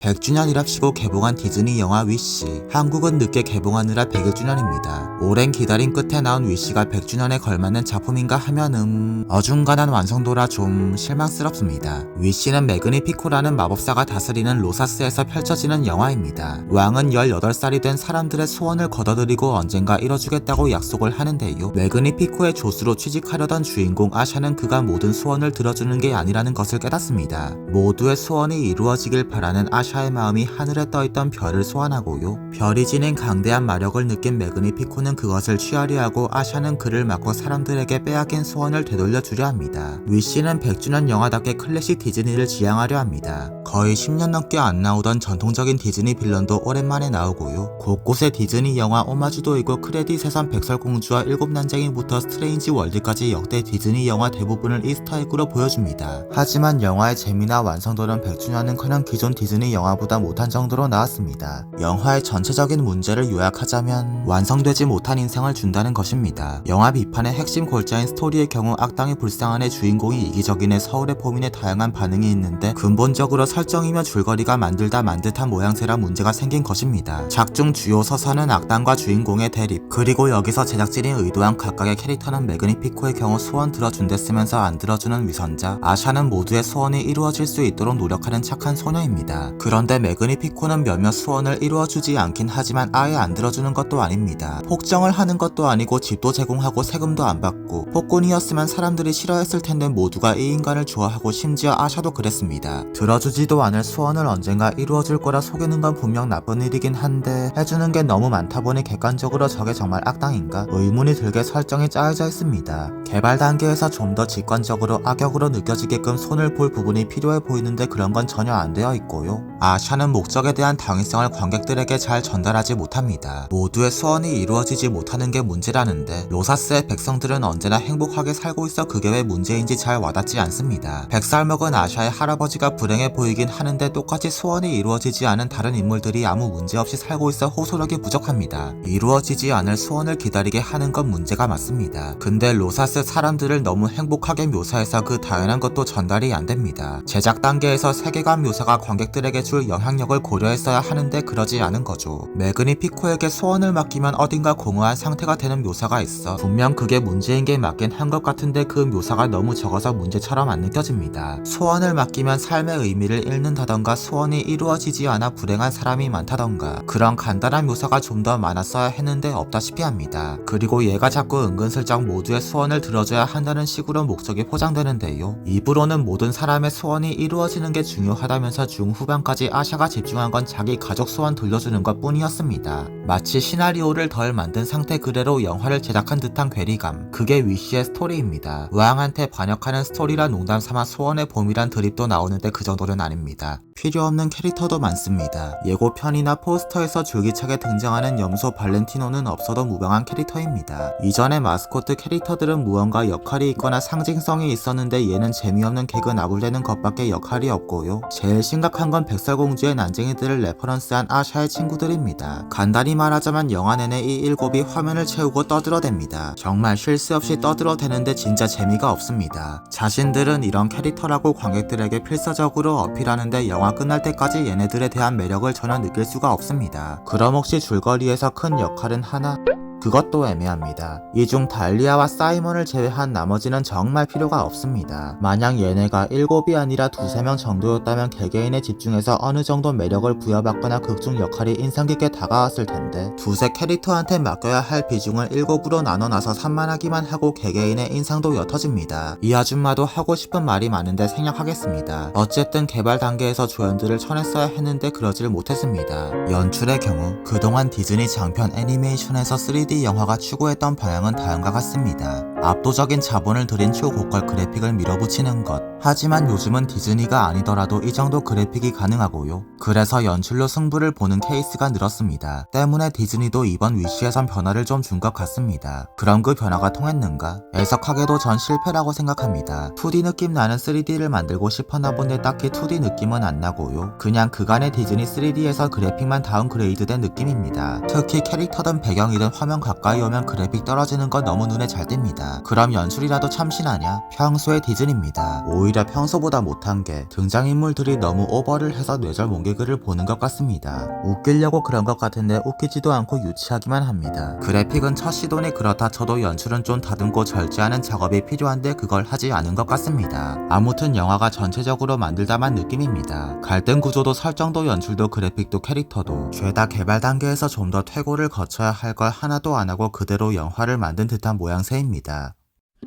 100주년이랍시고 개봉한 디즈니 영화 위시. 한국은 늦게 개봉하느라 100일주년입니다. 오랜 기다림 끝에 나온 위시가 100주년에 걸맞는 작품인가 하면 어중간한 완성도라 좀 실망스럽습니다. 위시는 매그니 피코라는 마법사가 다스리는 로사스에서 펼쳐지는 영화입니다. 왕은 18살이 된 사람들의 소원을 거둬들이고 언젠가 이뤄주겠다고 약속을 하는데요. 매그니 피코의 조수로 취직하려던 주인공 아샤는 그가 모든 소원을 들어주는 게 아니라는 것을 깨닫습니다. 모두의 소원이 이루어지길 바라는 아샤의 마음이 하늘에 떠있던 별을 소환하고요. 별이 지닌 강대한 마력을 느낀 매그니 피코는 그것을 취하려 하고 아샤는 그를 막고 사람들에게 빼앗긴 소원을 되돌려주려 합니다. 위시는 100주년 영화답게 클래식 디즈니를 지향하려 합니다. 거의 10년 넘게 안 나오던 전통적인 디즈니 빌런도 오랜만에 나오고요. 곳곳에 디즈니 영화 오마주도 있고 크레딧에선 백설공주와 일곱난쟁이부터 스트레인지 월드까지 역대 디즈니 영화 대부분을 이스터에그로 보여줍니다. 하지만 영화의 재미나 완성도는 100주년은커녕 기존 디즈니 영화보다 못한 정도로 나왔습니다. 영화의 전체적인 문제를 요약하자면 완성되지 못한 인생을 준다는 것입니다. 영화 비판의 핵심 골자인 스토리의 경우 악당이 불쌍한 애, 주인공이 이기적인 애, 서울의 포민의 다양한 반응이 있는데 근본적으로 설정이며 줄거리가 만들다 만 듯한 모양새라 문제가 생긴 것입니다. 작중 주요 서사는 악당과 주인공의 대립, 그리고 여기서 제작진이 의도한 각각의 캐릭터는 매그니 피코의 경우 소원 들어준댔으면서 안 들어주는 위선자, 아샤는 모두의 소원이 이루어질 수 있도록 노력하는 착한 소녀입니다. 그런데 매그니 피코는 몇몇 소원을 이루어주지 않긴 하지만 아예 안 들어주는 것도 아닙니다. 폭정을 하는 것도 아니고 집도 제공하고 세금도 안 받고, 폭군이었으면 사람들이 싫어했을 텐데 모두가 이 인간을 좋아하고 심지어 아샤도 그랬습니다. 들어주지도 않을 소원을 언젠가 이루어줄 거라 속이는 건 분명 나쁜 일이긴 한데 해주는 게 너무 많다 보니 객관적으로 저게 정말 악당인가 의문이 들게 설정이 짜여져 있습니다. 개발 단계에서 좀 더 직관적으로 악역으로 느껴지게끔 손을 볼 부분이 필요해 보이는데 그런 건 전혀 안 되어 있고요. 아샤는 목적에 대한 당위성을 관객들에게 잘 전달하지 못합니다. 모두의 소원이 이루어지지 못하는 게 문제라는데 로사스의 백성들은 언제나 행복하게 살고 있어 그게 왜 문제인지 잘 와닿지 않습니다. 100살 먹은 아샤의 할아버지가 불행해 보이긴 하는데 똑같이 소원이 이루어지지 않은 다른 인물들이 아무 문제 없이 살고 있어 호소력이 부족합니다. 이루어지지 않을 소원을 기다리게 하는 건 문제가 맞습니다. 근데 로사스 사람들을 너무 행복하게 묘사해서 그 당연한 것도 전달이 안 됩니다. 제작 단계에서 세계관 묘사가 관객들에게 줄 영향력을 고려했어야 하는데 그러지 않은 거죠. 매그니 피코에게 소원을 맡기면 어딘가 공허한 상태가 되는 묘사가 있어 분명 그게 문제인 게 맞긴 한 것 같은데 그 묘사가 너무 적어서 문제처럼 안 느껴집니다. 소원을 맡기면 삶의 의미를 잃는다던가 소원이 이루어지지 않아 불행한 사람이 많다던가 그런 간단한 묘사가 좀 더 많았어야 했는데 없다시피 합니다. 그리고 얘가 자꾸 은근슬쩍 모두의 소원을 들어줘야 한다는 식으로 목적이 포장되는데요. 입으로는 모든 사람의 소원이 이루어지는 게 중요하다면서 중후반까지 아샤가 집중한 건 자기 가족 소원 들려주는 것 뿐이었습니다. 마치 시나리오를 덜 만든 상태 그대로 영화를 제작한 듯한 괴리감, 그게 위시의 스토리입니다. 왕한테 반역하는 스토리라 농담삼아 소원의 봄이란 드립도 나오는데 그 정도는 아닙니다. 필요 없는 캐릭터도 많습니다. 예고편이나 포스터에서 줄기차게 등장하는 염소 발렌티노는 없어도 무방한 캐릭터입니다. 이전의 마스코트 캐릭터들은 무언가 역할이 있거나 상징성이 있었는데 얘는 재미없는 개그 나불대는 것밖에 역할이 없고요. 제일 심각한 건 백설공주의 난쟁이들을 레퍼런스한 아샤의 친구들입니다. 간단히 말하자면 영화 내내 이 일곱이 화면을 채우고 떠들어댑니다. 정말 쉴 새 없이 떠들어대는데 진짜 재미가 없습니다. 자신들은 이런 캐릭터라고 관객들에게 필사적으로 어필하는데 영화 끝날 때까지 얘네들에 대한 매력을 전혀 느낄 수가 없습니다. 그럼 혹시 줄거리에서 큰 역할은 하나? 그것도 애매합니다. 이 중 달리아와 사이먼을 제외한 나머지는 정말 필요가 없습니다. 만약 얘네가 7이 아니라 2~3명 정도였다면 개개인에 집중해서 어느 정도 매력을 부여받거나 극중 역할이 인상깊게 다가왔을 텐데 두세 캐릭터한테 맡겨야 할 비중을 7으로 나눠놔서 산만하기만 하고 개개인의 인상도 옅어집니다. 이 아줌마도 하고 싶은 말이 많은데 생략하겠습니다. 어쨌든 개발 단계에서 조연들을 쳐냈어야 했는데 그러질 못했습니다. 연출의 경우 그동안 디즈니 장편 애니메이션에서 3D 영화가 추구했던 방향은 다음과 같습니다. 압도적인 자본을 들인 초고퀄 그래픽을 밀어붙이는 것. 하지만 요즘은 디즈니가 아니더라도 이 정도 그래픽이 가능하고요. 그래서 연출로 승부를 보는 케이스가 늘었습니다. 때문에 디즈니도 이번 위시에선 변화를 좀 준 것 같습니다. 그럼 그 변화가 통했는가? 애석하게도 전 실패라고 생각합니다. 2D 느낌 나는 3D를 만들고 싶었나 본데 딱히 2D 느낌은 안 나고요. 그냥 그간의 디즈니 3D에서 그래픽만 다운그레이드된 느낌입니다. 특히 캐릭터든 배경이든 화면 가까이 오면 그래픽 떨어지는 건 너무 눈에 잘 띕니다. 합니다. 그럼 연출이라도 참신하냐? 평소의 디즈니입니다. 오히려 평소보다 못한 게 등장인물들이 너무 오버를 해서 뇌절 몽개그를 보는 것 같습니다. 웃기려고 그런 것 같은데 웃기지도 않고 유치하기만 합니다. 그래픽은 첫 시도니 그렇다 쳐도 연출은 좀 다듬고 절제하는 작업이 필요한데 그걸 하지 않은 것 같습니다. 아무튼 영화가 전체적으로 만들다만 느낌입니다. 갈등 구조도 설정도 연출도 그래픽도 캐릭터도 죄다 개발 단계에서 좀 더 퇴고를 거쳐야 할 걸 하나도 안 하고 그대로 영화를 만든 듯한 모양새입니다.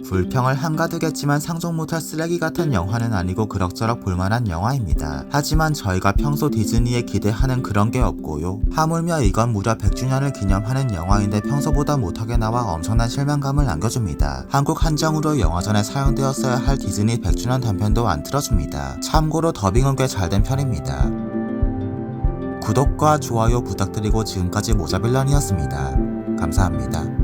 불평을 한가득 했지만 상종 못할 쓰레기 같은 영화는 아니고 그럭저럭 볼만한 영화입니다. 하지만 저희가 평소 디즈니에 기대하는 그런 게 없고요. 하물며 이건 무려 100주년을 기념하는 영화인데 평소보다 못하게 나와 엄청난 실망감을 남겨줍니다. 한국 한정으로 영화전에 사용되었어야 할 디즈니 100주년 단편도 안 틀어줍니다. 참고로 더빙은 꽤 잘 된 편입니다. 구독과 좋아요 부탁드리고 지금까지 모자빌런이었습니다. 감사합니다.